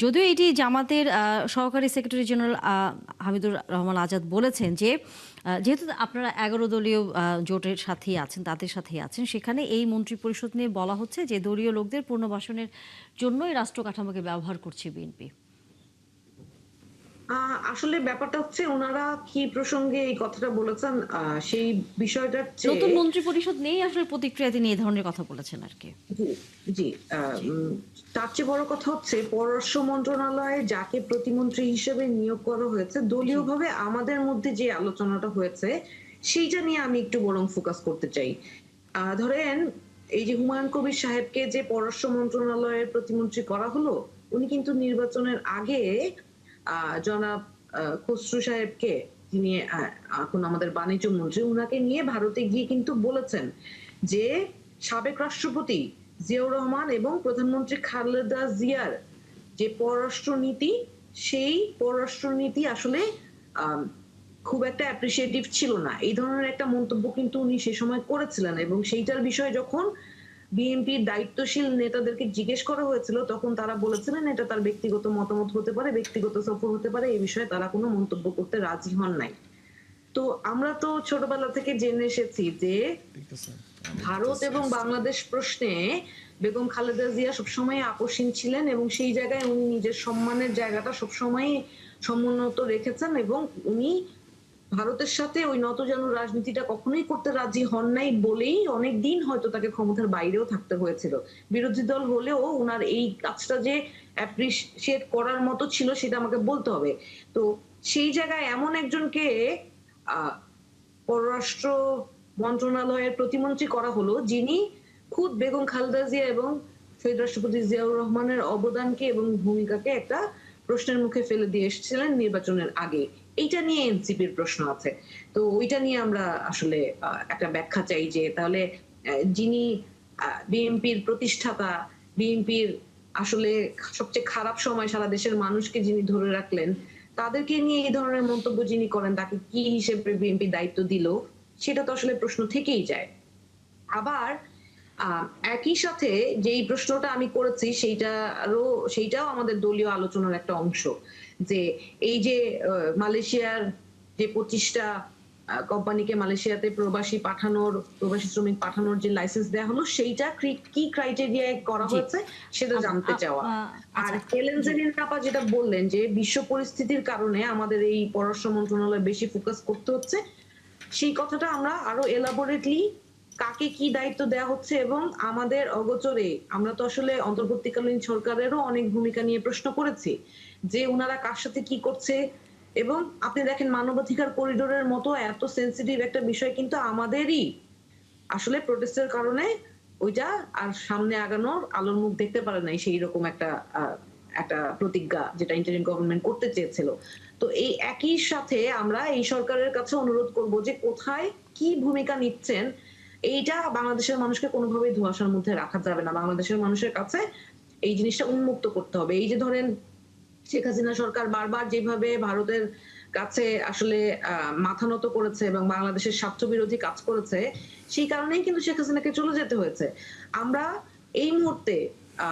যদিও এটি জামাতের সহকারী সেক্রেটারি জেনারেল হামিদুর রহমান আজাদ বলেছেন যে যেহেতু আপনারা ১১ দলীয় জোটের সাথেই আছেন, তাদের সাথেই আছেন, সেখানে এই মন্ত্রিপরিষদ নিয়ে বলা হচ্ছে যে দলীয় লোকদের পুনর্বাসনের জন্যই রাষ্ট্র কাঠামোকে ব্যবহার করছে বিএনপি। আসলে ব্যাপারটা হচ্ছে ওনারা কি প্রসঙ্গে এই কথাটা বলেছেন সেই বিষয়টার চেয়ে নতুন মন্ত্রিপরিষদ নেই আসলে প্রতিক্রিয়া তিনি এই ধরনের কথা বলেছেন আরকি। জি, জি। জি। তার চেয়ে বড় কথা হচ্ছে পররাষ্ট্র মন্ত্রণালয়ে যাকে প্রতিমন্ত্রী হিসেবে নিয়োগ করা হয়েছে, জি। দলীয়ভাবে আমাদের মধ্যে যে আলোচনাটা হয়েছে, সেইটা নিয়ে আমি একটু বরং ফোকাস করতে চাই। ধরেন এই যে হুমায়ুন কবির সাহেবকে যে পররাষ্ট্র মন্ত্রণালয়ের প্রতিমন্ত্রী করা হলো, উনি কিন্তু নির্বাচনের আগে জনাব খসরু সাহেবকে, যিনি এখন আমাদের বাণিজ্য মন্ত্রী, উনাকে নিয়ে ভারতে গিয়ে কিন্তু বলেছেন যে সাবেক রাষ্ট্রপতি জিয়াউর রহমান এবং প্রধানমন্ত্রী খালেদা জিয়ার যে পররাষ্ট্রনীতি, সেই পররাষ্ট্রনীতি আসলে আম খুব একটা অ্যাপ্রিশিয়েটিভ ছিল না। এই ধরনের একটা মন্তব্য কিন্তু উনি সে সময় করেছিলেন এবং সেইটার বিষয়ে যখন বিএনপির দায়িত্বশীল নেতাদেরকে জিজ্ঞেস করা হয়েছিল, তখন তারা বলেছিলেন এটা তার ব্যক্তিগত মতামত হতে পারে, ব্যক্তিগত সফর হতে পারে, এই বিষয়ে তারা কোনো মন্তব্য করতে রাজি হন নাই। তো আমরা তো ছোটবেলা থেকে জেনে এসেছি যে ভারত এবং বাংলাদেশ প্রশ্নে বেগম খালেদা জিয়া সবসময় আপোষহীন ছিলেন এবং সেই জায়গায় উনি নিজের সম্মানের জায়গাটা সবসময় সমুন্নত রেখেছেন এবং উনি ভারতের সাথে ওই নতজানু রাজনীতিটা কখনোই করতে রাজি হন নাই বলেই অনেকদিন হয়তো তাকে ক্ষমতার বাইরেও থাকতে হয়েছিল। বিরোধী দল হলেও উনার এই কাজটা যে অ্যাপ্রিশিয়েট করার মতো ছিল সেটা আমাকে বলতে হবে। তো সেই জায়গায় এমন একজনকে আ পররাষ্ট্র মন্ত্রণালয়ের প্রতিমন্ত্রী করা হলো, যিনি খুদ বেগম খালেদা জিয়া এবং শহীদ রাষ্ট্রপতি জিয়াউর রহমানের অবদানকে এবং ভূমিকাকে একটা প্রশ্নের মুখে ফেলে দিয়ে এসেছিলেন নির্বাচনের আগে। এইটা নিয়ে এনসিপির প্রশ্ন আছে। তো ওইটা নিয়ে আমরা আসলে একটা ব্যাখ্যা চাই যে তাহলে যিনি বিএনপির প্রতিষ্ঠাতা, বিএনপির আসলে সবচেয়ে খারাপ সময় সারা দেশের মানুষকে যিনি ধরে রাখলেন, তাদেরকে নিয়ে এই ধরনের মন্তব্য যিনি করেন তাকে কি হিসেবে বিএনপি দায়িত্ব দিল, সেটা তো আসলে প্রশ্ন থেকেই যায়। আবার আ একই সাথে যেই প্রশ্নটা আমি করেছি সেইটাও আমাদের দলীয় আলোচনার একটা অংশ। যে এই যে মালয়েশিয়ার যে ২৫ টা কোম্পানিকে মালয়েশিয়াতে প্রবাসী শ্রমিক পাঠানোর যে লাইসেন্স দেয়া হলো সেইটা কি ক্রাইটেরিয়ায় করা জি। হয়েছে সেটা আপ জানতে আ চাওয়া। আ আর আচ্ছা। হেলেন জি। জেরিন আপা যেটা বললেন যে বিশ্ব পরিস্থিতির কারণে আমাদের এই পররাষ্ট্র মন্ত্রণালয় বেশি ফোকাস করতে হচ্ছে, সেই কথাটা আমরা আরো এলাবোরেটলি কাকে কি দায়িত্ব দেয়া হচ্ছে এবং আমাদের অগোচরে আমরা তো আসলে অন্তর্বর্তীকালীন সরকারেরও অনেক ভূমিকা নিয়ে প্রশ্ন করেছি যে উনারা কার সাথে কি করছে এবং আপনি দেখেন মানবাধিকার করিডোরের মতো এত সেনসিটিভ একটা বিষয় কিন্তু আমাদেরই আসলে প্রোটেস্টের কারণে ওইটা আর সামনে আগানোর আলোর মুখ দেখতে পারে নাই, সেই রকম একটা প্রতিজ্ঞা যেটা ইন্টারিম গভর্নমেন্ট করতে চেয়েছিল। তো এই একই সাথে আমরা এই সরকারের কাছে অনুরোধ করব যে কোথায় কি ভূমিকা নিচ্ছেন এইটা বাংলাদেশের মানুষকে কোনোভাবেই ধোঁয়াশার মধ্যে রাখা যাবে না। বাংলাদেশের মানুষের কাছে এই জিনিসটা উন্মুক্ত করতে হবে। এই যে ধরেন শেখ হাসিনা সরকার বারবার যেভাবে ভারতের কাছে আসলে মাথা নত করেছে এবং বাংলাদেশের স্বার্থ বিরোধী কাজ করেছে, সেই কারণেই কিন্তু শেখ হাসিনাকে চলে যেতে হয়েছে। আমরা এই মুহূর্তে আ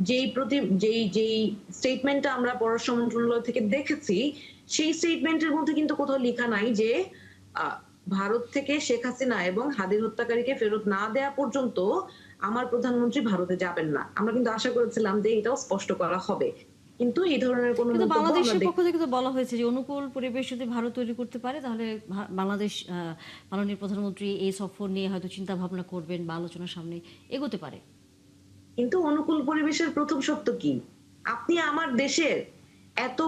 যেই স্টেটমেন্টটা আমরা পররাষ্ট্র মন্ত্রণালয় থেকে দেখেছি, সেই স্টেটমেন্টের মধ্যে কিন্তু কোথাও লিখা নাই যে আ ভারত থেকে শেখ হাসিনা এবং হাদির হত্যাকারীকে ফেরত না দেয়া পর্যন্ত আমার প্রধানমন্ত্রী ভারতে যাবেন না। আমরা কিন্তু আশা করেছিলাম যে এটাও স্পষ্ট করা হবে। কিন্তু এই ধরনের কোন কিন্তু মন্তব্য আমরা বাংলাদেশের পক্ষ দেখতে থেকে তো বলা হয়েছে যে অনুকূল পরিবেশ যদি ভারত তৈরি করতে পারে তাহলে বাংলাদেশ মাননীয় প্রধানমন্ত্রী এই সফর নিয়ে হয়তো চিন্তা ভাবনা করবেন বা আলোচনার সামনে এগোতে পারে। কিন্তু অনুকূল পরিবেশের প্রথম শর্ত কি? আপনি আমার দেশের এত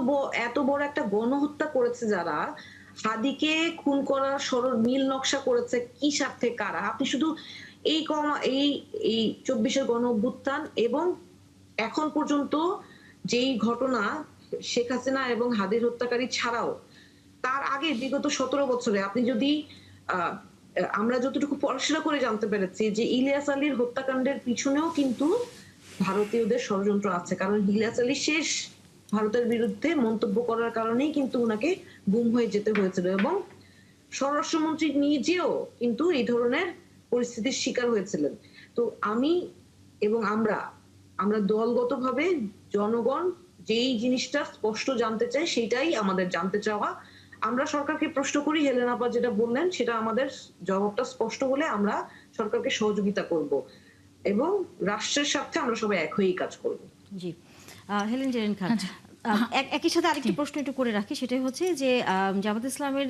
বড় একটা গণহত্যা করেছে যারা, হাদিকে খুন করার সরল নীল নকশা করেছে কি স্বার্থে কারা? আপনি শুধু এই কমা এই এই ২৪ এর গণঅভ্যুত্থান এবং এখন পর্যন্ত যেই ঘটনা শেখ হাসিনা এবং হাদির হত্যাকারী ছাড়াও তার আগে বিগত ১৭ বছরে আপনি যদি আ আমরা যতটুকু পড়াশোনা করে জানতে পেরেছি যে ইলিয়াস আলীর হত্যাকাণ্ডের পিছনেও কিন্তু ভারতীয়দের ষড়যন্ত্র আছে। কারণ ইলিয়াস আলী শেষ ভারতের বিরুদ্ধে মন্তব্য করার কারণেই কিন্তু উনাকে গুম হয়ে যেতে হয়েছিল এবং স্বরাষ্ট্রমন্ত্রী নিজেও কিন্তু এই ধরনের পরিস্থিতির শিকার হয়েছিলেন। তো আমি এবং আমরা আমরা দলগতভাবে জনগণ যেই জিনিসটা স্পষ্ট জানতে চায় সেটাই আমাদের জানতে চাওয়া। আমরা সরকারকে প্রশ্ন করি, হেলেনা আপা যেটা বললেন সেটা আমাদের জবাবটা স্পষ্ট হলে আমরা সরকারকে সহযোগিতা করব এবং রাষ্ট্রের স্বার্থে আমরা সবাই এক হয়েই কাজ করব। জি। হেলেন জেরিন খান, একই সাথে আরেকটি প্রশ্ন একটু করে রাখি, সেটাই হচ্ছে যে জামাত ইসলামের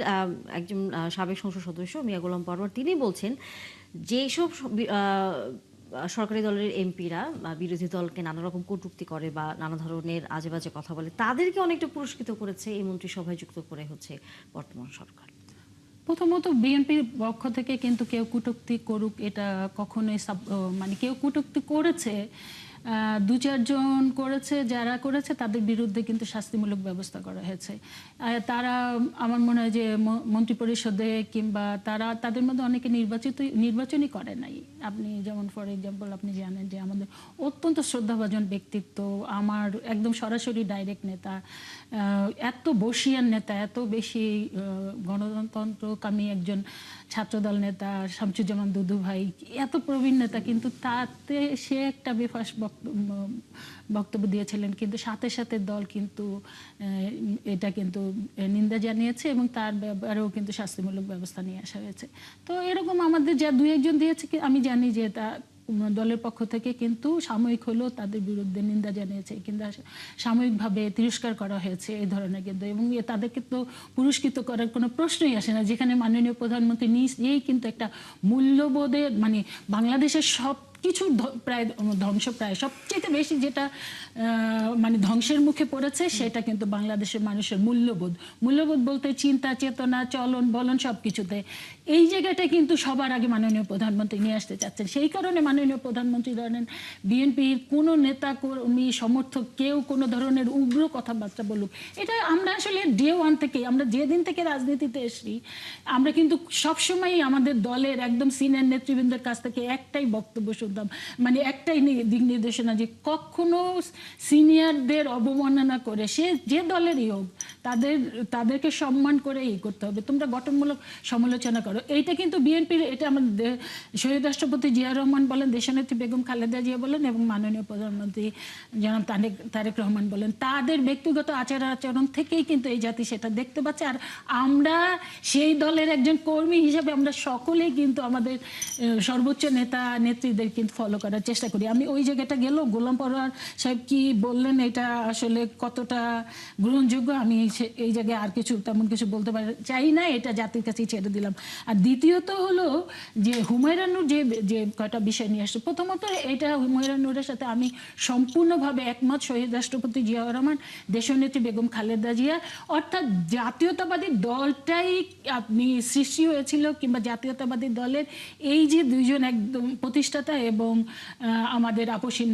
একজন সাবেক সংসদ সদস্য মিয়া গোলাম পরোয়ার তিনি বলছেন যেসব সরকারি দলের এমপিরা বিরোধী দলকে নানা রকম কটূক্তি করে বা নানা ধরনের আজে বাজে কথা বলে তাদেরকে অনেকটা পুরস্কৃত করেছে এই মন্ত্রিসভায় যুক্ত করে হচ্ছে বর্তমান সরকার। প্রথমত বিএনপির পক্ষ থেকে কিন্তু কেউ কটূক্তি করুক এটা কখনোই মানে কেউ কটূক্তি করেছে, দু চারজন করেছে, যারা করেছে তাদের বিরুদ্ধে কিন্তু শাস্তিমূলক ব্যবস্থা করা হয়েছে। তারা আমার মনে হয় যে মন্ত্রিপরিষদে কিংবা তাদের মধ্যে অনেকে নির্বাচনই করে নাই। আপনি যেমন ফর এক্সাম্পল আপনি জানেন যে আমাদের অত্যন্ত শ্রদ্ধাভাজন ব্যক্তিত্ব, আমার একদম সরাসরি ডাইরেক্ট নেতা, এত বর্ষিয়ান নেতা, এত বেশি গণতন্ত্রকামী একজন ছাত্রদল নেতা শামসুজ্জামান দুদু ভাই, এত প্রবীণ নেতা, কিন্তু তাতে সে একটা বেফাস বক্তব্য দিয়েছিলেন, কিন্তু সাথে সাথে দল কিন্তু এটা কিন্তু নিন্দা জানিয়েছে এবং তার ব্যাপারেও কিন্তু শাস্তিমূলক ব্যবস্থা নিয়ে আসা হয়েছে। তো এরকম আমাদের যা দুই একজন দিয়েছে আমি জানি যে তা দলের পক্ষ থেকে কিন্তু সাময়িক হলেও তাদের বিরুদ্ধে নিন্দা জানিয়েছে, কিন্তু সাময়িকভাবে তিরস্কার করা হয়েছে এই ধরনের কিন্তু, এবং তাদেরকে তো পুরস্কৃত করার কোনো প্রশ্নই আসে না, যেখানে মাননীয় প্রধানমন্ত্রী নিজেই কিন্তু একটা মূল্যবোধের মানে বাংলাদেশের সব কিছু প্রায় ধ্বংস, প্রায় সবচেয়ে বেশি যেটা মানে ধ্বংসের মুখে পড়েছে সেটা কিন্তু বাংলাদেশের মানুষের মূল্যবোধ বলতে চিন্তা চেতনা চলন বলন সব কিছুতে এই জায়গাটা কিন্তু সবার আগে মাননীয় প্রধানমন্ত্রী নিয়ে আসতে চাচ্ছেন। সেই কারণে মাননীয় প্রধানমন্ত্রী ধরেন বিএনপির কোনো নেতা কর্মী সমর্থক কেউ কোনো ধরনের উগ্র কথাবার্তা বলুক, এটা আমরা আসলে ডে ওয়ান থেকে, আমরা যেদিন থেকে রাজনীতিতে এসেছি আমরা কিন্তু সবসময় আমাদের দলের একদম সিনিয়র নেতৃবৃন্দের কাছ থেকে একটাই বক্তব্য শুনতাম, মানে একটাই দিক নির্দেশনা যে কখনো সিনিয়রদের অবমাননা করে, সে যে দলেরই হোক তাদেরকে সম্মান করে করতে হবে, তোমরা গঠনমূলক সমালোচনা করো। এইটা কিন্তু বিএনপির, এটা আমাদের শহীদ রাষ্ট্রপতি জিয়াউর রহমান বলেন, দেশনেত্রী বেগম খালেদা জিয়া বলেন এবং মাননীয় প্রধানমন্ত্রী জনাব তারেক রহমান বলেন, তাদের ব্যক্তিগত আচরণ থেকেই কিন্তু এই জাতি সেটা দেখতে পাচ্ছে। আর আমরা সেই দলের একজন কর্মী হিসেবে আমরা সকলেই কিন্তু আমাদের সর্বোচ্চ নেতা নেত্রীদের কিন্তু ফলো করার চেষ্টা করি। আমি ওই জায়গাটা গেল, গোলাম পরোয়ার সাহেব কি বললেন এটা আসলে কতটা গ্রহণযোগ্য আমি এই জায়গায় আর কিছু তেমন কিছু বলতে চাই না, এটা জাতির কাছেই ছেড়ে দিলাম। আর দ্বিতীয়ত হলো যে হুমায়রা নূর যে কয়টা বিষয় নিয়ে আসছে, প্রথমত এটা হুমায়রা নূরের সাথে আমি সম্পূর্ণভাবে একমত। শহীদ রাষ্ট্রপতি জিয়াউর রহমান, দেশনেত্রী বেগম খালেদা জিয়া, অর্থাৎ জাতীয়তাবাদী দলটাই আপনি সৃষ্টি হয়েছিল কিংবা জাতীয়তাবাদী দলের এই যে দুইজন একদম প্রতিষ্ঠাতা এবং আমাদের আপসীন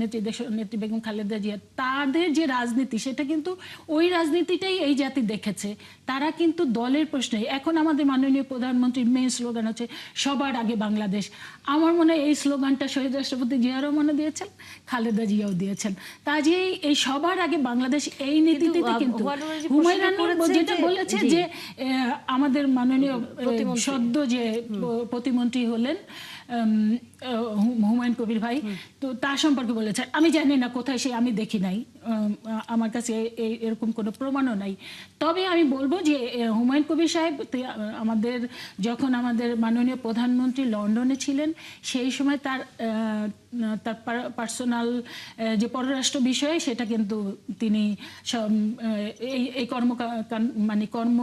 নেত্রী বেগম খালেদা জিয়া, তাদের যে রাজনীতি সেটা কিন্তু ওই রাজনীতিটাই এই জাতি দেখেছে। তারা কিন্তু দলের প্রশ্নে, এখন আমাদের মাননীয় প্রধানমন্ত্রীর মেইন স্লোগান হচ্ছে সবার আগে বাংলাদেশ। আমার মনে হয় এই স্লোগানটা শহীদ রাষ্ট্রপতি জিয়াউর রহমানও দিয়েছেন, খালেদা জিয়াও দিয়েছেন। কাজেই এই সবার আগে বাংলাদেশ এই নীতিতে কিন্তু হুমায়রা নূর যেটা বলেছে যে আমাদের মাননীয় সদ্য যে প্রতিমন্ত্রী হলেন হুমায়ুন কবির ভাই, তো তার সম্পর্কে বলেছে, আমি জানি না কোথায় সে, আমি দেখি নাই, আমার কাছে এরকম কোনো প্রমাণও নাই। তবে আমি বলবো যে হুমায়ুন কবির সাহেব যখন আমাদের মাননীয় প্রধানমন্ত্রী লন্ডনে ছিলেন সেই সময় তার পার্সোনাল যে পররাষ্ট্র বিষয়ে সেটা কিন্তু তিনি এই কর্ম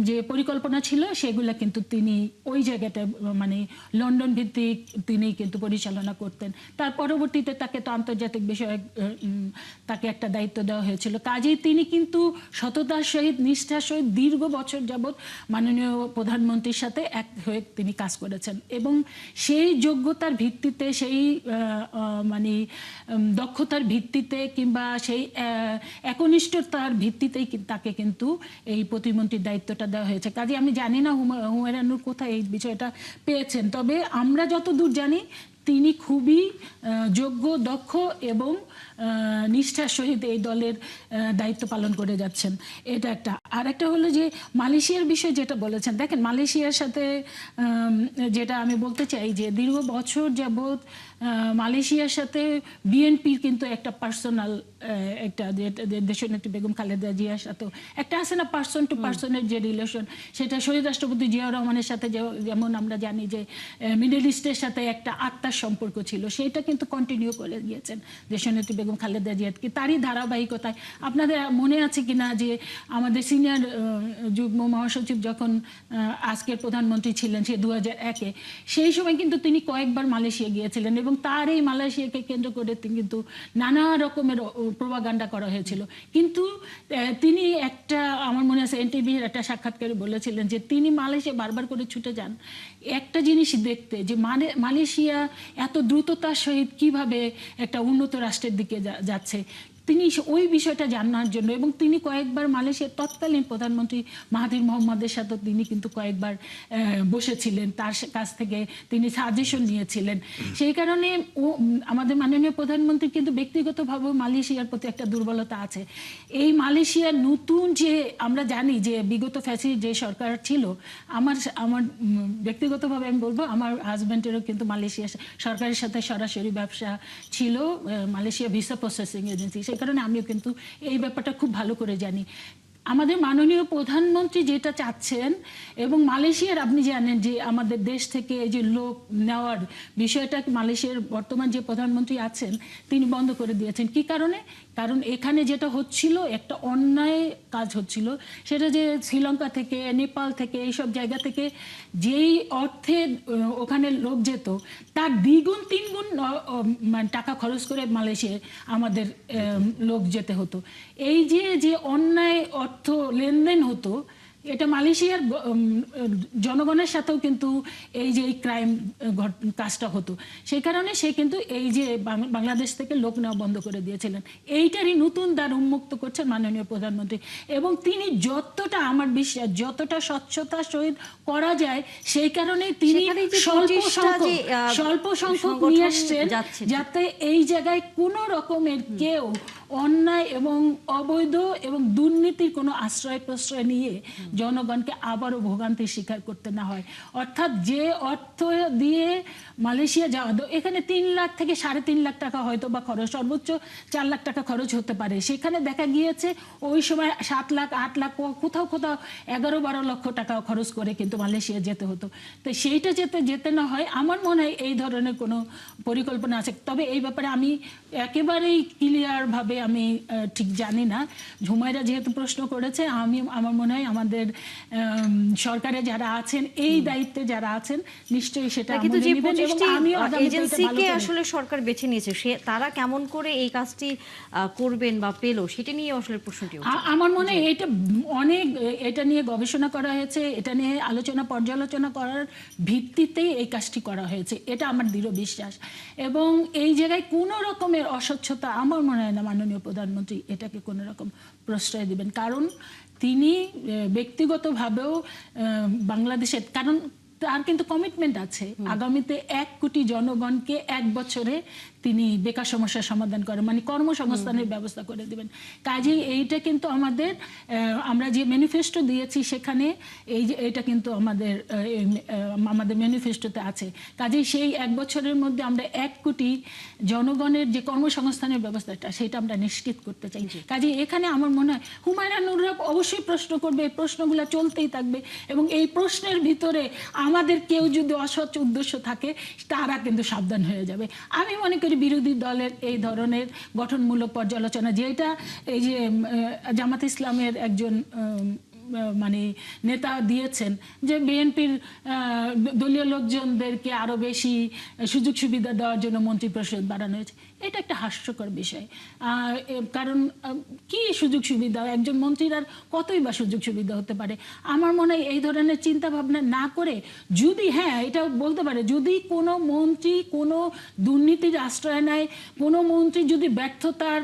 যে পরিকল্পনা ছিল সেগুলা কিন্তু তিনি ওই জায়গাটা মানে লন্ডন ভিত্তিক তিনি কিন্তু পরিচালনা করতেন। তার পরবর্তীতে তাকে তো আন্তর্জাতিক বিষয়ে তাকে একটা দায়িত্ব দেওয়া হয়েছিল। কাজেই তিনি কিন্তু সততার সহিত নিষ্ঠার সহিত দীর্ঘ বছর যাবৎ মাননীয় প্রধানমন্ত্রীর সাথে এক হয়ে তিনি কাজ করেছেন এবং সেই যোগ্যতার ভিত্তিতে, সেই মানে দক্ষতার ভিত্তিতে কিংবা সেই একনিষ্ঠতার ভিত্তিতেই তাকে কিন্তু এই প্রতিমন্ত্রীর দায়িত্বটা দেওয়া হয়েছে। কাজে আমি জানি না হুমায়রা নূর কোথায় এই বিষয়টা পেয়েছেন, তবে আমরা যতদূর জানি তিনি খুবই যোগ্য, দক্ষ এবং নিষ্ঠার সহিত এই দলের দায়িত্ব পালন করে যাচ্ছেন। এটা একটা। আর একটা হলো যে মালয়েশিয়ার বিষয়ে যেটা বলেছেন, দেখেন মালয়েশিয়ার সাথে যেটা আমি বলতে চাই যে দীর্ঘ বছর যাবৎ মালয়েশিয়ার সাথে বিএনপির কিন্তু একটা পার্সোনাল একটা দেশনেত্রী বেগম খালেদা জিয়ার সাথে একটা আছে না পার্সন টু পার্সনের যে রিলেশন, সেটা শহীদ রাষ্ট্রপতি জিয়াউর রহমানের সাথে যেমন আমরা জানি যে মিডল ইস্টের সাথে একটা আত্মার সম্পর্ক ছিল, সেটা কিন্তু কন্টিনিউ করে গিয়েছেন দেশনেত্রী বেগম খালেদা জিয়া। তারই ধারাবাহিকতায় আপনাদের মনে আছে কিনা যে আমাদের সিনিয়র যুগ্ম মহাসচিব যখন আজকের প্রধানমন্ত্রী ছিলেন সে 2001-এ, সেই সময় কিন্তু তিনি কয়েকবার মালয়েশিয়া গিয়েছিলেন এবং তার এই মালয়েশিয়াকে কেন্দ্র করে কিন্তু নানা রকমের প্রোপাগান্ডা করা হয়েছিল। কিন্তু তিনি একটা, আমার মনে আছে এনটিভির একটা সাক্ষাৎকারে বলেছিলেন যে তিনি মালয়েশিয়া বারবার করে ছুটে যান একটা জিনিস দেখতে, যে মালয়েশিয়া এত দ্রুততার সহিত কিভাবে একটা উন্নত রাষ্ট্রের দিকে যাচ্ছে, তিনি ওই বিষয়টা জানার জন্য। এবং তিনি কয়েকবার মালয়েশিয়ার তৎকালীন প্রধানমন্ত্রী মাহাথির মোহাম্মদের সাথে তিনি কিন্তু কয়েকবার বসেছিলেন, তার কাছ থেকে তিনি সাজেশন নিয়েছিলেন। সেই কারণে আমাদের মাননীয় প্রধানমন্ত্রী কিন্তু ব্যক্তিগতভাবে মালয়েশিয়ার প্রতি একটা দুর্বলতা আছে। এই মালয়েশিয়ার নতুন যে আমরা জানি যে বিগত ফ্যাসিস্ট যে সরকার ছিল, আমার ব্যক্তিগতভাবে আমি বলবো আমার হাজব্যান্ডেরও কিন্তু মালয়েশিয়া সরকারের সাথে সরাসরি ব্যবসা ছিল, মালয়েশিয়া ভিসা প্রসেসিং এজেন্সি। সেই কারণে আমিও কিন্তু এই ব্যাপারটা খুব ভালো করে জানি। আমাদের মাননীয় প্রধানমন্ত্রী যেটা চাচ্ছেন, এবং মালয়েশিয়ার আপনি জানেন যে আমাদের দেশ থেকে এই যে লোক নেওয়ার বিষয়টা মালয়েশিয়ার বর্তমান যে প্রধানমন্ত্রী আছেন তিনি বন্ধ করে দিয়েছেন। কি কারণে? কারণ এখানে যেটা হচ্ছিল একটা অন্যায় কাজ হচ্ছিল, সেটা যে শ্রীলঙ্কা থেকে নেপাল থেকে এইসব জায়গা থেকে যেই অর্থে ওখানে লোক যেত তার দ্বিগুণ তিনগুণ মানে টাকা খরচ করে মালয়েশিয়ায় আমাদের লোক যেতে হতো। এই যে অন্যায় অর্থ লেনদেন হতো, এটা মালয়েশিয়ার জনগণের সাথেও কিন্তু এই যে ক্রাইম কাজটা হতো। সেই কারণে সে কিন্তু এই যে বাংলাদেশ থেকে লোক নেওয়া বন্ধ করে দিয়েছিলেন। এইটারই নতুন দ্বার উন্মুক্ত করছেন মাননীয় প্রধানমন্ত্রী। এবং তিনি যতটা, আমার বিশ্বাস, যতটা স্বচ্ছতার সহিত করা যায় সেই কারণে তিনি স্বল্প সংখ্যক নিয়ে আসছেন, যাতে এই জায়গায় কোনো রকমের কেউ অন্যায় এবং অবৈধ এবং দুর্নীতির কোনো আশ্রয় প্রশ্রয় নিয়ে জনগণকে আবারও ভোগান্তির শিকার করতে না হয়। অর্থাৎ যে অর্থ দিয়ে মালয়েশিয়া যাওয়া, এখানে 3 লাখ থেকে 3.5 লাখ টাকা হয়তো বা খরচ, সর্বোচ্চ 4 লাখ টাকা খরচ হতে পারে। সেখানে দেখা গিয়েছে ওই সময় 7 লাখ 8 লাখ কোথাও 11-12 লক্ষ টাকা খরচ করে কিন্তু মালয়েশিয়া যেতে হতো। তো সেইটা যেতে না হয়, আমার মনে হয় এই ধরনের কোনো পরিকল্পনা আছে। তবে এই ব্যাপারে আমি একেবারেই ক্লিয়ার ভাবে আমি ঠিক জানি না। ঝুমাইরা যেহেতু প্রশ্ন করেছে, আমার মনে হয় আমাদের সরকারে যারা আছেন, এই দায়িত্বে যারা আছেন, নিশ্চয়ই সেটা কিন্তু যে 25টি এজেন্সিকে আসলে সরকার বেছে নিয়েছে, তারা কেমন করে এই কাজটি করবেন বা পেল, সেটা নিয়ে আসলে প্রশ্নটি আমার মনে হয় এটা নিয়ে গবেষণা করা হয়েছে, এটা নিয়ে পর্যালোচনা করার ভিত্তিতেই এই কাজটি করা হয়েছে, এটা আমার দৃঢ় বিশ্বাস। এবং এই জায়গায় কোনো রকমের অস্বচ্ছতা আমার মনে হয় না মাননীয় প্রধানমন্ত্রী এটাকে কোনো রকম প্রশ্রয় দিবেন। কারণ তিনি ব্যক্তিগতভাবেও বাংলাদেশের, কারণ তার কিন্তু কমিটমেন্ট আছে আগামীতে 1 কোটি জনগণকে 1 বছরে তিনি বেকার সমস্যার সমাধান করেন, মানে কর্মসংস্থানের ব্যবস্থা করে দিবেন। কাজেই এইটা কিন্তু আমরা যে ম্যানিফেস্টো দিয়েছি সেখানে এইটা কিন্তু আমাদের ম্যানিফেস্টোতে আছে। কাজেই সেই 1 বছরের মধ্যে আমরা 1 কোটি জনগণের যে কর্মসংস্থানের ব্যবস্থাটা সেটা আমরা নিশ্চিত করতে চাই। কাজেই এখানে আমার মনে হয় হুমায়ুনুররা অবশ্যই প্রশ্ন করবে, এই প্রশ্নগুলো চলতেই থাকবে। এবং এই প্রশ্নের ভিতরে আমাদের কেউ যদি অসৎ উদ্দেশ্য থাকে তারা কিন্তু সাবধান হয়ে যাবে। আমি মনে করি বিরোধী দলের এই ধরনের গঠনমূলক পর্যালোচনা, যেটা এই যে জামাত ইসলামের একজন মানে নেতা দিয়েছেন যে বিএনপির দলীয় লোকজনদেরকে আরো বেশি সুযোগ সুবিধা দেওয়ার জন্য মন্ত্রী পরিষদ বাড়ানো হয়েছে, এটা একটা হাস্যকর বিষয়। কারণ কি সুযোগ সুবিধা, একজন মন্ত্রীর আর কতই বা সুযোগ সুবিধা হতে পারে। আমার মনে হয় এই ধরনের চিন্তা ভাবনা না করে, যদি এটা বলতে পারে, যদি কোনো মন্ত্রী কোনো দুর্নীতির আশ্রয় নেয়, কোনো মন্ত্রী যদি ব্যর্থতার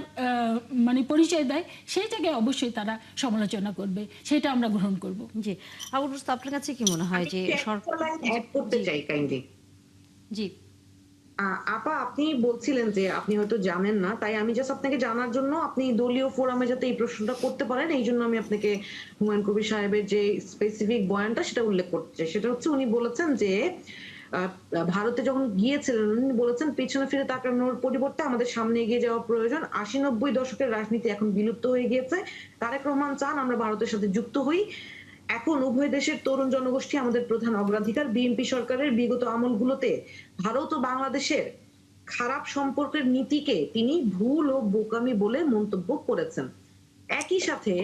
মানে পরিচয় দেয়, সেই জায়গায় অবশ্যই তারা সমালোচনা করবে, সেটা আমরা গ্রহণ করব। জি, আবুল রুস্তম, আপনার কাছে কি মনে হয় যে সরকার অ্যাড করতে চাই কাইন্ডলি? জি, আপা, আপনি বলছিলেন যে আপনি হয়তো জানেন না, তাই আমি জাস্ট আপনাকে জানার জন্য, আপনি দলীয় ফোরামে যাতে এই প্রশ্নটা করতে পারেন এই জন্য আমি আপনাকে হুমায়ুন কবির সাহেবের যে স্পেসিফিক বয়ানটা সেটা উল্লেখ করতে চাই। সেটা হচ্ছে উনি বলেছেন যে আহ, ভারতে যখন গিয়েছিলেন উনি বলেছেন পিছনে ফিরে তাকানোর পরিবর্তে আমাদের সামনে এগিয়ে যাওয়া প্রয়োজন। ৮০-৯০ দশকের রাজনীতি এখন বিলুপ্ত হয়ে গিয়েছে। তারেক রহমান চান আমরা ভারতের সাথে যুক্ত হই। এখন উভয় দেশের তরুণ জনগোষ্ঠী আমাদের প্রধান অগ্রাধিকার। বিএনপি সরকারের বিগত আমলগুলোতে ভারত ও বাংলাদেশের খারাপ সম্পর্কের নীতিকে তিনি ভুল ও বোকামি বলে মন্তব্য করেছেন। একই সাথে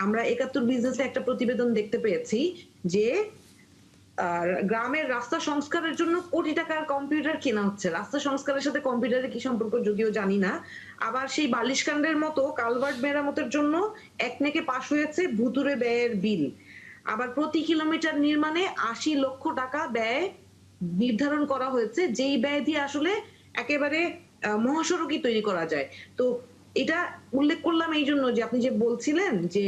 আমরা ৭১ বিজনেসে একটা প্রতিবেদন দেখতে পেয়েছি যে গ্রামের রাস্তা সংস্কারের জন্য কোটি টাকার কম্পিউটার কেনা হচ্ছে। রাস্তা সংস্কারের সাথে কম্পিউটারের কি সম্পর্ক যদিও জানি না। আবার সেই বালিশকান্ডের মতো কালভার্ট মেরামতের জন্য একনেকে পাশ হয়েছে ভুতুরে ব্যয়ের বিল। আবার প্রতি কিলোমিটার নির্মাণে ৮০ লক্ষ টাকা ব্যয় নির্ধারণ করা হয়েছে, যেই ব্যয় দিয়ে আসলে একেবারে মহাসড়কই তৈরি করা যায়। তো এটা উল্লেখ করলাম এই জন্য যে আপনি যে বলছিলেন যে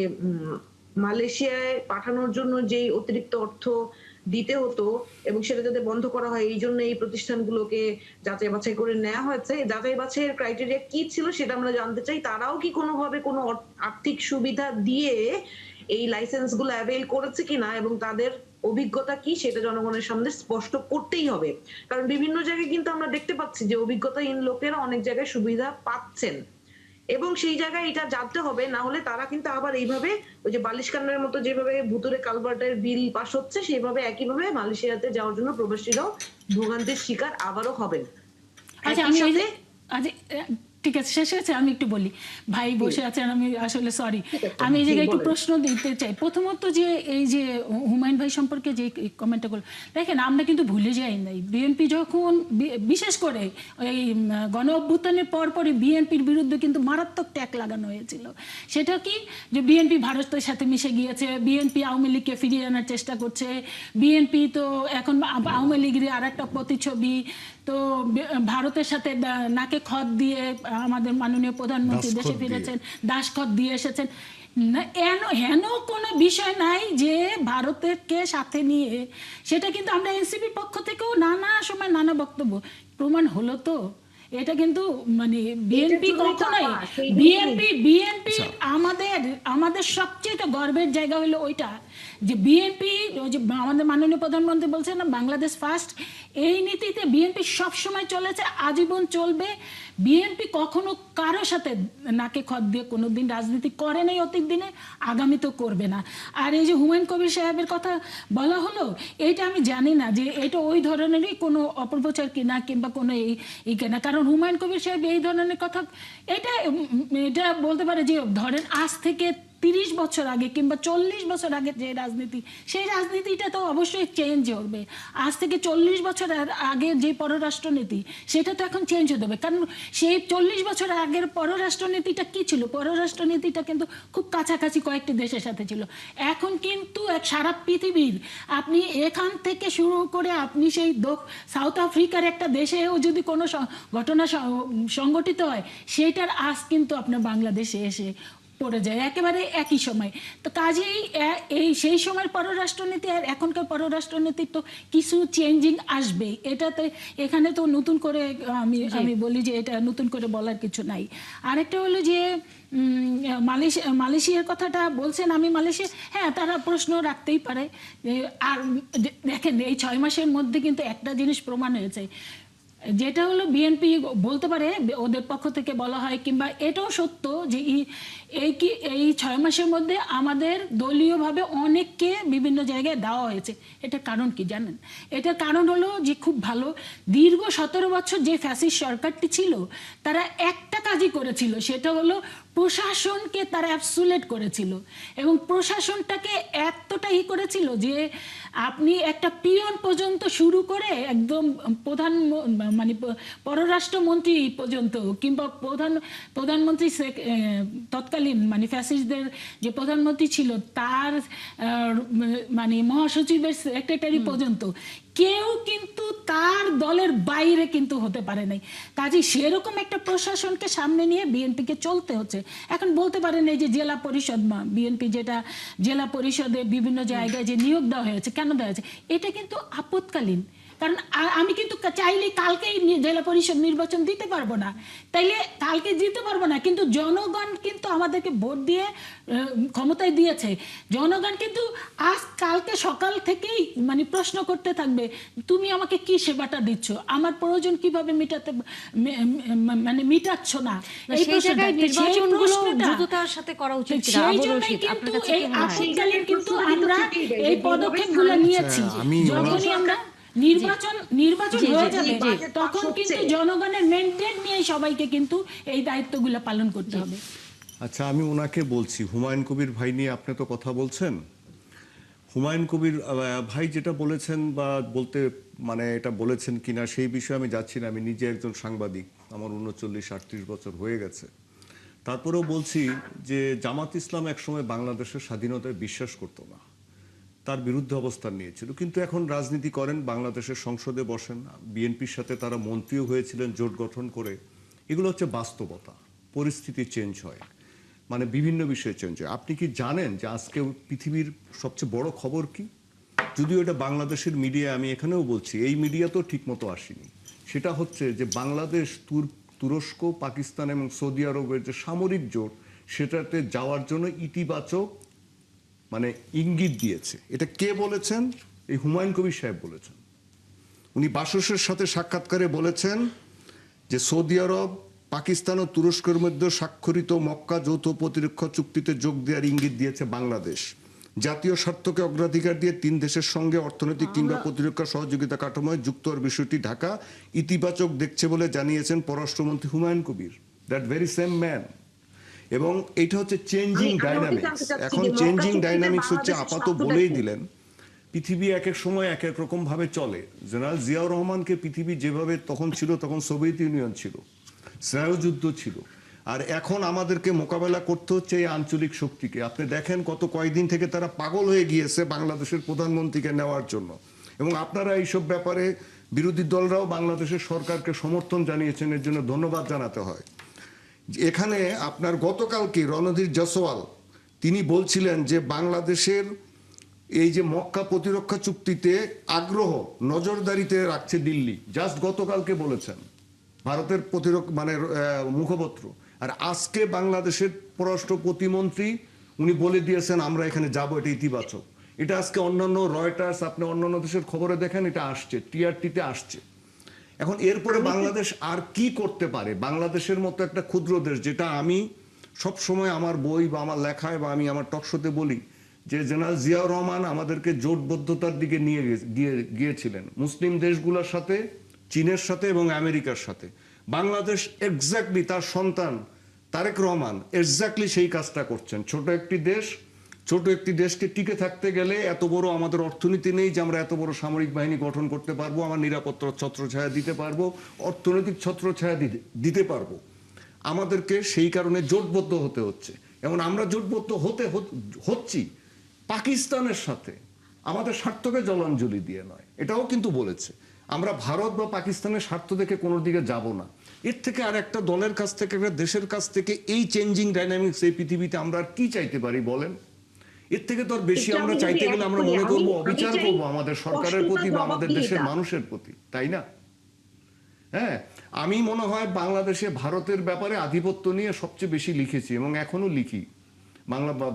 মালয়েশিয়ায় পাঠানোর জন্য যেই অতিরিক্ত অর্থ দিতে হতো এবং সেটা যাতে বন্ধ করা হয় এই জন্য এই প্রতিষ্ঠানগুলোকে যাচাই বাছাই করে নেওয়া হয়েছে। যাচাই বাছাইয়ের ক্রাইটেরিয়া কি ছিল সেটা আমরা জানতে চাই। তারাও কি কোনোভাবে কোনো আর্থিক সুবিধা দিয়ে এই লাইসেন্স গুলো অ্যাভেল করেছে কিনা এবং তাদের অভিজ্ঞতা কি সেটা জনগণের সামনে স্পষ্ট করতেই হবে। কারণ বিভিন্ন জায়গায় কিন্তু আমরা দেখতে পাচ্ছি যে অভিজ্ঞতাহীন লোকেরা অনেক জায়গায় সুবিধা পাচ্ছেন এবং সেই জায়গায় এটা জানতে হবে, না হলে তারা কিন্তু আবার এইভাবে ওই যে বালিশকান্ডের মতো যেভাবে ভুতুরে কালভার্টের বিল পাস হচ্ছে সেইভাবে একইভাবে মালয়েশিয়াতে যাওয়ার জন্য প্রবাসীরাও ভোগান্তির শিকার আবারও হবেন। আচ্ছা একই আমি সাথে আচ্ছা ঠিক আছে, শেষ হয়েছে, আমি একটু বলি। ভাই বসে আছেন, আমি আসলে সরি, ঠিক আছে, আমি এই জি, জায়গায় একটু বলেন। প্রশ্ন দিতে চাই। প্রথমত যে এই যে হুমায়ুন ভাই সম্পর্কে যে কমেন্টটা করলো, দেখেন আমরা কিন্তু ভুলে যাই নাই বিএনপি যখন বিশেষ করে এই গণ অভ্যুত্থানের পরপরই বিএনপির বিরুদ্ধে কিন্তু মারাত্মক ট্যাগ লাগানো হয়েছিল। সেটা কি, যে বিএনপি ভারতের সাথে মিশে গিয়েছে, বিএনপি আওয়ামী লীগকে ফিরিয়ে আনার চেষ্টা করছে, বিএনপি তো এখন আওয়ামী লীগের আর একটা প্রতিচ্ছবি, তো ভারতের সাথে নাকে খত দিয়ে আমাদের মাননীয় প্রধানমন্ত্রী দেশে ফিরেছেন, দাসখত দিয়ে এসেছেন। হেন কোনো বিষয় নাই যে ভারতকে সাথে নিয়ে, সেটা কিন্তু আমরা এনসিপির পক্ষ থেকেও নানা সময় নানা বক্তব্য প্রমাণ হলো। তো এটা কিন্তু মানে বিএনপি কখনোই, বিএনপি আমাদের আমাদের সবচেয়ে গর্বের জায়গা হলো ওইটা যে বিএনপি, ওই যে আমাদের মাননীয় প্রধানমন্ত্রী বলছেন না বাংলাদেশ ফার্স্ট, এই নীতিতে বিএনপি সবসময় চলেছে, আজীবন চলবে। বিএনপি কখনো কারো সাথে নাকে খত দিয়ে কোনোদিন রাজনীতি করে নাই অতীত দিনে, আগামীতেও করবে না। আর এই যে হুমায়ুন কবির সাহেবের কথা বলা হলো, এইটা আমি জানি না যে এটা ওই ধরনেরই কোনো অপপ্রচার কিনা কিংবা কোনো এই কিনা, কারণ হুমায়ুন কবির সাহেব এই ধরনের কথা এটা বলতে পারে যে ধরেন আজ থেকে ৩০ বছর আগে কিংবা ৪০ বছর আগে যে রাজনীতি, সেই রাজনীতিটা তো অবশ্যই চেঞ্জ হবে। আজ থেকে ৪০ বছর আগে যে পররাষ্ট্রনীতি, সেটা তো এখন চেঞ্জ হতে হবে। কারণ সেই ৪০ বছর আগের পররাষ্ট্রনীতিটা কি ছিল? পররাষ্ট্রনীতিটা কিন্তু খুব কাছাকাছি কয়েকটি দেশের সাথে ছিল। এখন কিন্তু সারা পৃথিবীর, আপনি এখান থেকে শুরু করে আপনি সেই সাউথ আফ্রিকার একটা দেশেও যদি কোনো ঘটনা সংঘটিত হয়, সেটার আজ কিন্তু আপনার বাংলাদেশে এসে পড়ে যায় একেবারে একই সময়। তো কাজেই এই সেই সময়ের পররাষ্ট্রনীতি আর এখনকার পররাষ্ট্রনীতির তো কিছু চেঞ্জিং আসবে। এটাতে এখানে তো নতুন করে আমি বলি যে এটা নতুন করে বলার কিছু নাই। আরেকটা হলো যে মালয়েশিয়ার কথাটা বলছেন, আমি মালয়েশিয়া, হ্যাঁ তারা প্রশ্ন রাখতেই পারে। আর দেখেন এই ৬ মাসের মধ্যে কিন্তু একটা জিনিস প্রমাণ হয়েছে, যেটা হলো বিএনপি বলতে পারে ওদের পক্ষ থেকে বলা হয়, কিংবা এটাও সত্য যে এই ৬ মাসের মধ্যে আমাদের দলীয়ভাবে অনেককে বিভিন্ন জায়গায় দেওয়া হয়েছে। এটার কারণ কি জানেন? এটার কারণ হলো যে খুব ভালো দীর্ঘ ১৭ বছর যে ফ্যাসিস্ট সরকারটি ছিল, তারা একটা কাজই করেছিল, সেটা হলো প্রশাসনকে তারা অ্যাবসুলেট করেছিল এবং প্রশাসনটাকে এতটাই করেছিল যে আপনি একটা পিয়ন পর্যন্ত শুরু করে একদম মানে পররাষ্ট্রমন্ত্রী পর্যন্ত কিংবা প্রধানমন্ত্রী তৎকালীন মানে ফ্যাসিস্টদের যে প্রধানমন্ত্রী ছিল তার মানে মহাসচিবের সেক্রেটারি পর্যন্ত কেউ কিন্তু তার দলের বাইরে কিন্তু হতে পারে নাই। কাজে সেরকম একটা প্রশাসনকে সামনে নিয়ে বিএনপিকে চলতে হচ্ছে। এখন বলতে পারেন এই যে জেলা পরিষদ বিএনপি যেটা জেলা পরিষদে বিভিন্ন জায়গায় যে নিয়োগ দেওয়া হয়েছে, কেন দেওয়া হয়েছে? এটা কিন্তু আপৎকালীন, কারণ আমি কিন্তু চাইলে কালকেই জেলা পরিষদ নির্বাচন দিতে পারবো না, তাইলে কালকে দিতে পারবো না, কিন্তু জনগণ কিন্তু আমাদেরকে ভোট দিয়ে ক্ষমতায় দিয়েছে। জনগণ কিন্তু আজ কালকে সকাল থেকেই মানে প্রশ্ন করতে থাকবে, তুমি আমাকে কি সেবাটা দিচ্ছ, আমার প্রয়োজন কিভাবে মানে মিটাচ্ছ না। এই সেই জায়গায় নির্বাচনগুলো দ্রুততার সাথে করা উচিত কিনা সেই আবু জন্যই রশিদ, আপনার কিন্তু কাছে এই কি মনে হয়? আপদকালীন কিন্তু আমরা এই যেভাবে পদক্ষেপগুলো নিয়েছি। আমি যখনই আমরা নির্বাচন হয়ে যাবে জি। তখন কিন্তু জনগণের মেনটেন নিয়ে সবাইকে কিন্তু এই দায়িত্বগুলো পালন করতে হবে। আচ্ছা, আমি ওনাকে বলছি, হুমায়ুন কবির ভাই নিয়ে আপনি তো কথা বলছেন। হুমায়ুন কবির ভাই যেটা বলেছেন বা বলতে মানে এটা বলেছেন কিনা সেই বিষয়ে আমি যাচ্ছি না। আমি নিজে একজন সাংবাদিক, আমার 39-38 বছর হয়ে গেছে। তারপরেও বলছি যে জামাত ইসলাম একসময় বাংলাদেশের স্বাধীনতায় বিশ্বাস করতো না, তার বিরুদ্ধে অবস্থান নিয়েছিল, কিন্তু এখন রাজনীতি করেন, বাংলাদেশের সংসদে বসেন, বিএনপির সাথে তারা মন্ত্রীও হয়েছিলেন জোট গঠন করে। এগুলো হচ্ছে বাস্তবতা। পরিস্থিতি চেঞ্জ হয়, মানে বিভিন্ন বিষয়ে চেঞ্জ হয়। আপনি কি জানেন যে আজকে পৃথিবীর সবচেয়ে বড় খবর কি? যদিও এটা বাংলাদেশের মিডিয়া, আমি এখানেও বলছি, এই মিডিয়া তো ঠিকমতো আসেনি। সেটা হচ্ছে যে বাংলাদেশ তুরস্ক, পাকিস্তান এবং সৌদি আরবের যে সামরিক জোট, সেটাতে যাওয়ার জন্য ইতিবাচক মানে ইঙ্গিত দিয়েছে। এটা কে বলেছেন? এই হুমায়ুন কবির সাহেব বলেছেন। উনি বাসসের সাথে সাক্ষাৎকারে বলেছেন যে সৌদি আরব, পাকিস্তান ও তুরস্কের মধ্যে স্বাক্ষরিত মক্কা যৌথ প্রতিরক্ষা চুক্তিতে যোগ দেওয়ার ইঙ্গিত দিয়েছে বাংলাদেশ। জাতীয় স্বার্থকে অগ্রাধিকার দিয়ে 3 দেশের সঙ্গে অর্থনৈতিক কিংবা প্রতিরক্ষা সহযোগিতা কাঠামোয় যুক্ত হওয়ার বিষয়টি ঢাকা ইতিবাচক দেখছে বলে জানিয়েছেন পররাষ্ট্রমন্ত্রী Humayun Kabir. That very same man. এবং এটা হচ্ছে চেঞ্জিং ডাইনামিক্স। এখন চেঞ্জিং ডাইনামিক্স হচ্ছে আপাত বলেই দিলেন। পৃথিবী এক এক সময় এক এক রকম ভাবে চলে। জেনারেল জিয়াউর রহমানকে পৃথিবী যেভাবে তখন ছিল, তখন সোভিয়েত ইউনিয়ন ছিল, স্নায়ুযুদ্ধ ছিল, আর এখন আমাদেরকে মোকাবেলা করতে হচ্ছে এই আঞ্চলিক শক্তিকে। আপনি দেখেন গত কয়েকদিন থেকে তারা পাগল হয়ে গিয়েছে বাংলাদেশের প্রধানমন্ত্রীকে নেওয়ার জন্য, এবং আপনারা এইসব ব্যাপারে বিরোধী দলরাও বাংলাদেশের সরকারকে সমর্থন জানিয়েছেন, এর জন্য ধন্যবাদ জানাতে হয়। এখানে আপনার গতকালকে রণধীর জয়সওয়াল তিনি বলছিলেন যে বাংলাদেশের এই যে মক্কা প্রতিরক্ষা চুক্তিতে আগ্রহ নজরদারিতে রাখছে দিল্লি, জাস্ট গতকালকে বলেছেন ভারতের মুখপত্র। আর আজকে বাংলাদেশের পররাষ্ট্র প্রতিমন্ত্রী উনি বলে দিয়েছেন আমরা এখানে যাব, এটা ইতিবাচক। এটা আজকে অন্যান্য রয়টার্স, আপনি অন্যান্য দেশের খবরে দেখেন, এটা আসছে, টিআরটিতে আসছে। এখন এরপরে বাংলাদেশ আর কি করতে পারে? বাংলাদেশের মতো একটা ক্ষুদ্র দেশ, যেটা আমি সব সময় আমার বই বা আমার লেখায় বা আমি আমার টকশোতে বলি যে জেনারেল জিয়াউর রহমান আমাদেরকে জোটবদ্ধতার দিকে নিয়ে গিয়েছিলেন মুসলিম দেশগুলোর সাথে, চীনের সাথে এবং আমেরিকার সাথে। বাংলাদেশ এক্স্যাক্টলি তার সন্তান তারেক রহমান এক্স্যাক্টলি সেই কাজটা করছেন। ছোট একটি দেশকে টিকে থাকতে গেলে এত বড় আমাদের অর্থনীতি নেই যে আমরা এত বড় সামরিক বাহিনী গঠন করতে পারবো, আমার নিরাপত্তার ছত্রছায়া দিতে পারবো, অর্থনৈতিক ছত্রছায়া দিতে পারবো। আমাদেরকে সেই কারণে জোটবদ্ধ হতে হচ্ছে। এবং আমরা জোটবদ্ধ হচ্ছি পাকিস্তানের সাথে, আমাদের স্বার্থকে জলাঞ্জলি দিয়ে নয়। এটাও কিন্তু বলেছে আমরা ভারত বা পাকিস্তানের স্বার্থ দেখে কোনো দিকে যাব না। এর থেকে আর একটা দলের কাছ থেকে, একটা দেশের কাছ থেকে এই চেঞ্জিং ডাইনামিক্স এই পৃথিবীতে আমরা আর কি চাইতে পারি বলেন? এর থেকে তো আর বেশি আমরা চাইতে গেলে আমরা মনে করবো অবিচার করবো আমাদের সরকারের প্রতি বা আমাদের দেশের মানুষের প্রতি, তাই না? হ্যাঁ, আমি মনে হয় বাংলাদেশে ভারতের ব্যাপারে আধিপত্য নিয়ে সবচেয়ে বেশি লিখেছি এবং এখনো লিখি,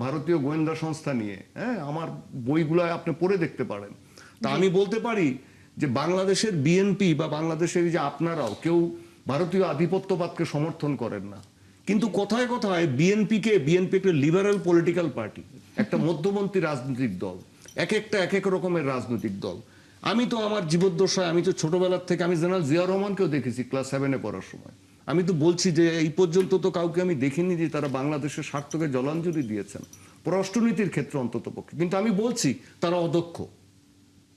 ভারতীয় গোয়েন্দা সংস্থা নিয়ে। হ্যাঁ, আমার বইগুলো আপনি পড়ে দেখতে পারেন। তা আমি বলতে পারি যে বাংলাদেশের বিএনপি বা বাংলাদেশের যে আপনারাও কেউ ভারতীয় আধিপত্যবাদকে সমর্থন করেন না, কিন্তু কথায় কথায় বিএনপি একটা লিবারেল পলিটিক্যাল পার্টি, একটা মধ্যপন্থী রাজনৈতিক দল, এক এক রকমের রাজনৈতিক দল। আমি তো আমার জীবদ্দশায়, আমি তো ছোটবেলার থেকে, আমি জেনারেল জিয়াউর রহমানকেও দেখেছি ক্লাস 7-এ পড়ার সময়। আমি তো বলছি যে এই পর্যন্ত তো কাউকে আমি দেখিনি যে তারা বাংলাদেশের স্বার্থকে জলাঞ্জলি দিয়েছেন, পররাষ্ট্রনীতির ক্ষেত্রে অন্তত পক্ষে। কিন্তু আমি বলছি তারা অদক্ষ,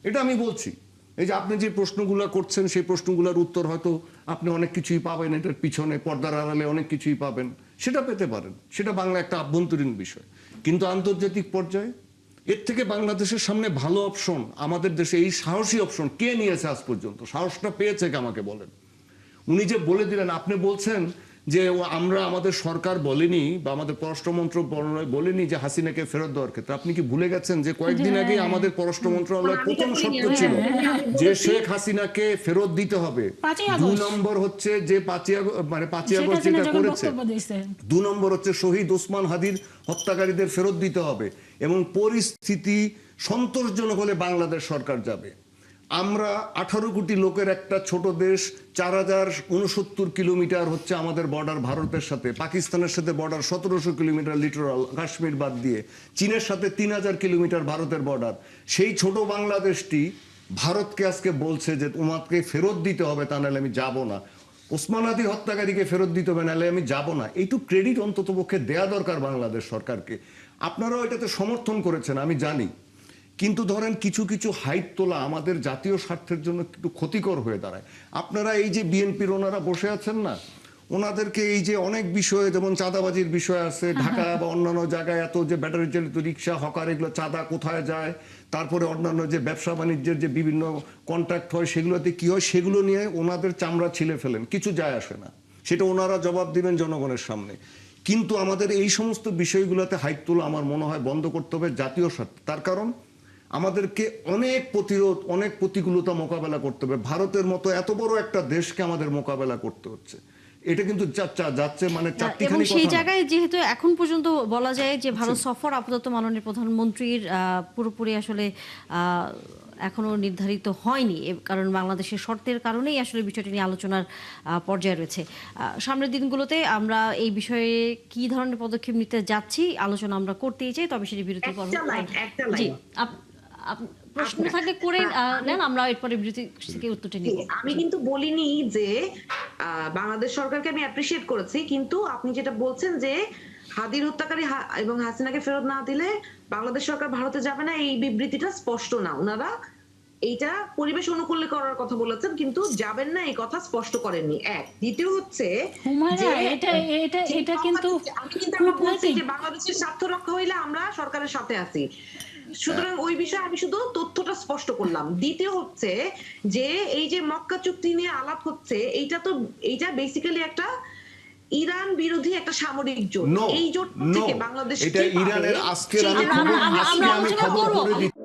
এটা আমি বলছি। এই যে আপনি যে প্রশ্নগুলো করছেন, সেই প্রশ্নগুলোর উত্তর হয়তো আপনি অনেক কিছুই পাবেন, এটার পিছনে পর্দার আড়ালে অনেক কিছুই পাবেন, সেটা পেতে পারেন, সেটা বাংলা একটা আভ্যন্তরীণ বিষয়। কিন্তু আন্তর্জাতিক পর্যায়ে এর থেকে বাংলাদেশের সামনে ভালো অপশন আমাদের দেশে, এই সাহসী অপশন কে নিয়েছে আজ পর্যন্ত? সাহসটা পেয়েছে কে আমাকে বলেন? উনি যে বলে দিলেন, আপনি বলছেন যে আমরা আমাদের সরকার বলেনি বা আমাদের পররাষ্ট্র মন্ত্রণালয় বলেনি যে হাসিনাকে ফেরত দেওয়ার ক্ষেত্রে। আপনি কি ভুলে গেছেন যে কয়েকদিন আগে আমাদের পররাষ্ট্র মন্ত্রণালয়ের প্রথম শর্ত ছিল যে শেখ হাসিনাকে ফেরত দিতে হবে। 5ই 2 আগস্ট। নম্বর হচ্ছে যে 5ই শেখ আগস্ট হাসিনা যেটা যখন করেছে, বক্তব্য দিয়েছে 2 নম্বর হচ্ছে শহীদ ওসমান হাদির হত্যাকারীদের ফেরত দিতে হবে এবং পরিস্থিতি সন্তোষজনক হলে বাংলাদেশ সরকার যাবে। আমরা 18 কোটি লোকের একটা ছোট দেশ, 4069 কিলোমিটার হচ্ছে আমাদের বর্ডার ভারতের সাথে, পাকিস্তানের সাথে বর্ডার 1700 কিলোমিটার লিটোরাল কাশ্মীর বাদ দিয়ে, চীনের সাথে 3000 কিলোমিটার ভারতের বর্ডার। সেই ছোট বাংলাদেশটি ভারতকে আজকে বলছে যে তোমাকে ফেরত দিতে হবে, তা নাহলে আমি যাব না। ওসমান হাদি হত্যাকারীকে ফেরত দিতে হবে, নাহলে আমি যাব না। এইটুকু ক্রেডিট অন্তত পক্ষে দেয়া দরকার বাংলাদেশ সরকারকে। আপনারাও এটাতে সমর্থন করেছেন আমি জানি, কিন্তু ধরেন কিছু কিছু হাইট তোলা আমাদের জাতীয় স্বার্থের জন্য একটু ক্ষতিকর হয়ে দাঁড়ায়। আপনারা এই যে বিএনপির ওনারা বসে আছেন না, ওনাদেরকে এই যে অনেক বিষয়ে, যেমন চাঁদাবাজির বিষয় আছে, ঢাকা বা অন্যান্য জায়গায় এত যে ব্যাটারি চালিত রিক্সা, হকার, এগুলো চাঁদা কোথায় যায়, তারপরে অন্যান্য যে ব্যবসা বাণিজ্যের যে বিভিন্ন কন্ট্রাক্ট হয় সেগুলোতে কি হয়, সেগুলো নিয়ে ওনাদের চামড়া ছিলে ফেলেন, কিছু যায় আসে না, সেটা ওনারা জবাব দিবেন জনগণের সামনে। কিন্তু আমাদের এই সমস্ত বিষয়গুলোতে হাইট তোলা আমার মনে হয় বন্ধ করতে হবে জাতীয় স্বার্থে। তার কারণ আমাদেরকে অনেক প্রতিরোধ, অনেক প্রতিকূলতা মোকাবেলা করতে হবে। ভারতের মতো এত বড় একটা দেশকে আমাদের মোকাবেলা করতে হচ্ছে, এটা কিন্তু যাচ্ছে মানে এবং চারটিখানি সেই কথা না। জায়গায় যেহেতু এখন পর্যন্ত বলা যায় যে ভারত সফর আপাতত মাননীয় প্রধানমন্ত্রীর পুরোপুরি আসলে এখনো নির্ধারিত হয়নি, কারণ বাংলাদেশের শর্তের কারণেই আসলে বিষয়টি নিয়ে আলোচনার পর্যায়ে রয়েছে। সামনের দিনগুলোতে আমরা এই বিষয়ে কি ধরনের পদক্ষেপ নিতে যাচ্ছি আলোচনা আমরা করতেই চাই, তবে সেটি বিরতির পর। একটা জি, লাইন প্রশ্ন থাকলে করে নেন, আমরা এরপরে বিরতি থেকে উত্তরটি নিব। আমি কিন্তু বলিনি যে বাংলাদেশ সরকারকে আমি অ্যাপ্রিসিয়েট করেছি, কিন্তু আপনি যেটা বলছেন যে হাদির হত্যাকারী এবং হাসিনাকে ফেরত না দিলে বাংলাদেশ সরকার ভারতে যাবে না, এই বিবৃতিটা স্পষ্ট না। ওনারা এইটা পরিবেশ অনুকূলে করার কথা বলেছেন, কিন্তু যাবেন না এই কথা স্পষ্ট করেননি। এক, দ্বিতীয় হচ্ছে হুমায়রা, যে এটা কিন্তু আমি কিন্তু আমরা বলছি কূটনৈতিক। যে বাংলাদেশের স্বার্থ রক্ষা হইলে আমরা সরকারের সাথে আছি, সুতরাং ওই বিষয়ে আমি শুধু তথ্যটা স্পষ্ট করলাম। দ্বিতীয় হচ্ছে যে এই যে মক্কা চুক্তি নিয়ে আলাপ হচ্ছে, এইটা বেসিক্যালি একটা ইরান বিরোধী একটা সামরিক জোট। No, এই জোট no, থেকে বাংলাদেশ এটা কি পাবে? ইরানের আজকের সেই আমি জন্য খবর আমরা আজকে আমি আলোচনা খবর করব। করে দিচ্ছি।